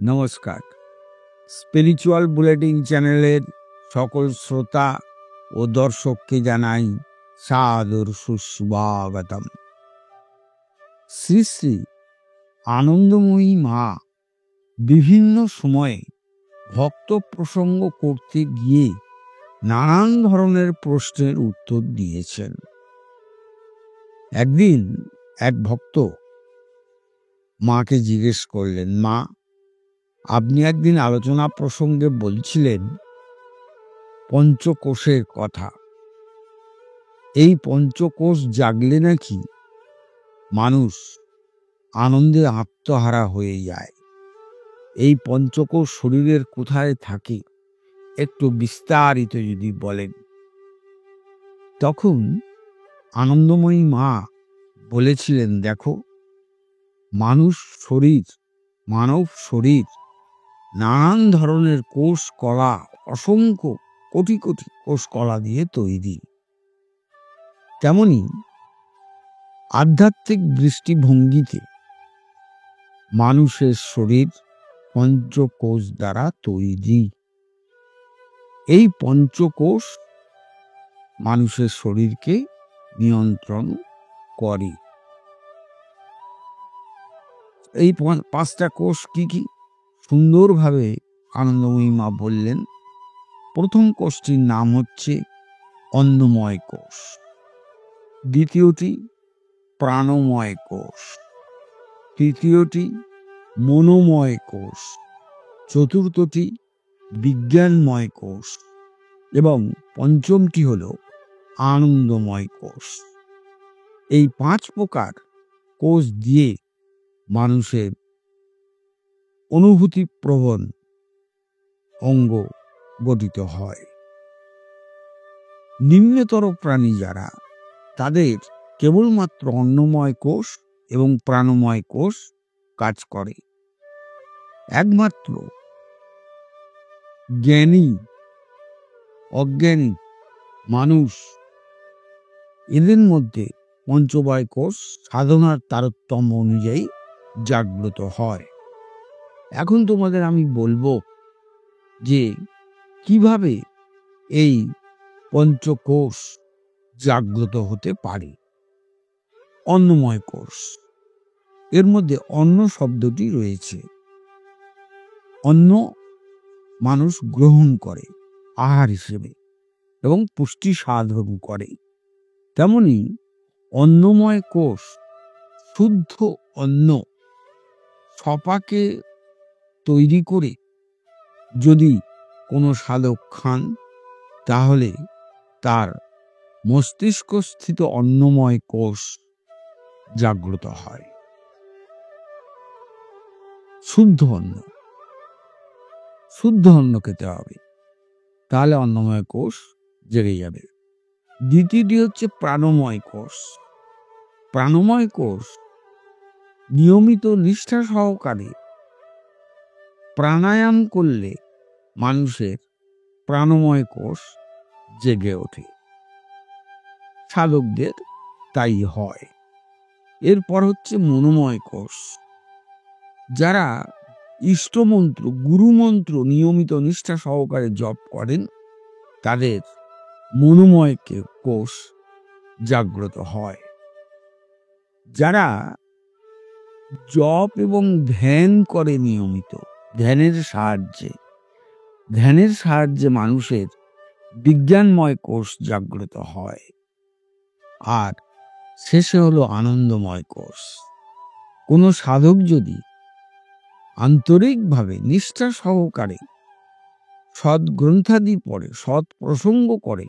নমস্কার। Spiritual bulletin চ্যানেলের সকল শ্রোতা ও দর্শককে জানাই সাদর সুস্বাগতম। শ্রী শ্রী আনন্দময়ী মা বিভিন্ন সময়ে ভক্ত প্রসঙ্গ করতে গিয়ে নানান ধরনের প্রশ্নের উত্তর দিয়েছেন। একদিন এক ভক্ত মাকে জিজ্ঞেস করলেন, মা, আপনি একদিন আলোচনা প্রসঙ্গে বলছিলেন পঞ্চকোষের কথা। এই পঞ্চকোষ জাগলে নাকি মানুষ আনন্দে আত্মহারা হয়ে যায়। এই পঞ্চকোষ শরীরের কোথায় থাকে একটু বিস্তারিত যদি বলেন। তখন আনন্দময়ী মা বলেছিলেন, দেখো, মানব শরীর নানান ধরনের কোষ কলা, অসংখ্য কোটি কোটি কোষ কলা দিয়ে তৈরি। তেমনি আধ্যাত্মিক দৃষ্টিভঙ্গিতে মানুষের শরীর পঞ্চকোষ দ্বারা তৈরি। এই পঞ্চকোষ মানুষের শরীরকে নিয়ন্ত্রণ করে। এই পাঁচটা কোষ কি কি সুন্দরভাবে আনন্দময়ী মা বললেন। প্রথম কোষটির নাম হচ্ছে অন্নময় কোষ, দ্বিতীয়টি প্রাণময় কোষ, তৃতীয়টি মনোময় কোষ, চতুর্থটি বিজ্ঞানময় কোষ এবং পঞ্চমটি হল আনন্দময় কোষ। এই 5 প্রকার কোষ দিয়ে মানুষের অনুভূতি প্রবণ অঙ্গ গঠিত হয়। নিম্নতর প্রাণী যারা, তাদের কেবলমাত্র অন্নময় কোষ এবং প্রাণময় কোষ কাজ করে। একমাত্র জ্ঞানী অজ্ঞানী মানুষ, এদের মধ্যে পঞ্চময় কোষ সাধনার তারতম্য অনুযায়ী জাগ্রত হয়। এখন তোমাদের আমি বলবো যে কিভাবে এই পঞ্চকোষ জাগ্রত হতে পারে। অন্নময় কোষ, এর মধ্যে অন্ন শব্দটি রয়েছে। অন্ন মানুষ গ্রহণ করে আহার হিসেবে এবং পুষ্টি সাধন করে। তেমনি অন্নময় কোষ শুদ্ধ অন্ন ছপাকে তৈরি করে যদি কোনো সাধক খান, তাহলে তার মস্তিষ্কস্থিত অন্নময় কোষ জাগ্রত হয়। শুদ্ধ অন্ন খেতে হবে, তাহলে অন্নময় কোষ জেগে যাবে। দ্বিতীয়টি হচ্ছে প্রাণময় কোষ। প্রাণময় কোষ নিয়মিত নিষ্ঠা সহকারে প্রাণায়াম করলে মানুষের প্রাণময় কোষ জেগে ওঠে। সাধকদের তাই হয়। এরপর হচ্ছে মনোময় কোষ। যারা ইষ্টমন্ত্র, গুরুমন্ত্র নিয়মিত নিষ্ঠা সহকারে জপ করেন, তাদের মনোময় কোষ জাগ্রত হয়। যারা জপ এবং ধ্যান করে নিয়মিত, ধ্যানের সাহায্যে মানুষের বিজ্ঞানময় কোষ জাগ্রত হয়। আর শেষে হলো আনন্দময় কোষ। কোনো সাধক যদি আন্তরিকভাবে নিষ্ঠা সহকারে সৎ গ্রন্থাদি পড়ে, সৎ প্রসঙ্গ করে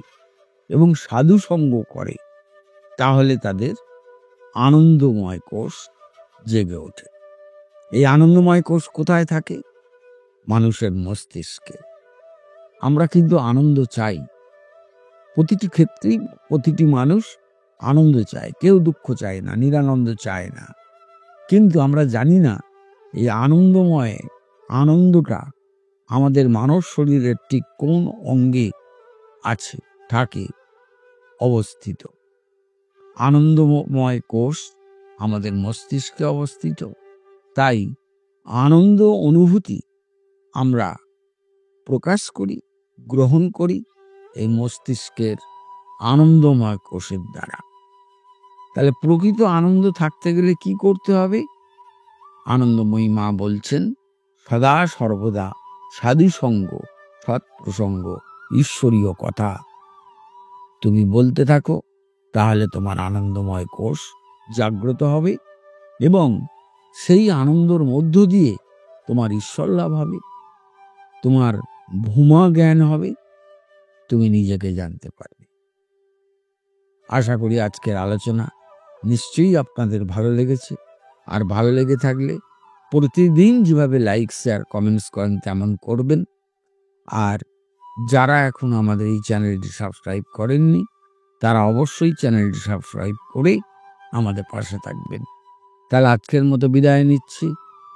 এবং সাধু সঙ্গ করে, তাহলে তাদের আনন্দময় কোষ জেগে ওঠে। এই আনন্দময় কোষ কোথায় থাকে? মানুষের মস্তিষ্কে। আমরা কিন্তু আনন্দ চাই। প্রতিটি ক্ষেত্রেই প্রতিটি মানুষ আনন্দ চায়, কেউ দুঃখ চায় না, নিরানন্দ চায় না। কিন্তু আমরা জানি না এই আনন্দটা আমাদের মানব শরীরের ঠিক কোন অঙ্গে থাকে অবস্থিত। আনন্দময় কোষ আমাদের মস্তিষ্কে অবস্থিত। তাই আনন্দ অনুভূতি আমরা প্রকাশ করি, গ্রহণ করি এই মস্তিষ্কের আনন্দময় কোষের দ্বারা। তাহলে প্রকৃত আনন্দ থাকতে গেলে কি করতে হবে? আনন্দময়ী মা বলছেন, সদা সর্বদা সাধু সঙ্গ, সৎ প্রসঙ্গ, ঈশ্বরীয় কথা তুমি বলতে থাকো, তাহলে তোমার আনন্দময় কোষ জাগ্রত হবে এবং সেই আনন্দর মধ্য দিয়ে তোমার ঈশ্বর লাভ হবে, তোমার ভূমা জ্ঞান হবে, তুমি নিজেকে জানতে পারবে। আশা করি আজকের আলোচনা নিশ্চয়ই আপনাদের ভালো লেগেছে। আর ভালো লেগে থাকলে প্রতিদিন যেভাবে লাইক, শেয়ার, কমেন্টস করেন তেমন করবেন। আর যারা এখন আমাদের এই চ্যানেলটি সাবস্ক্রাইব করেননি তারা অবশ্যই চ্যানেলটি সাবস্ক্রাইব করে আমাদের পাশে থাকবেন। তাহলে আজকের মতো বিদায় নিচ্ছি,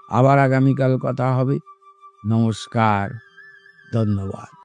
আবার আগামীকাল কথা হবে। নমস্কার, ধন্যবাদ।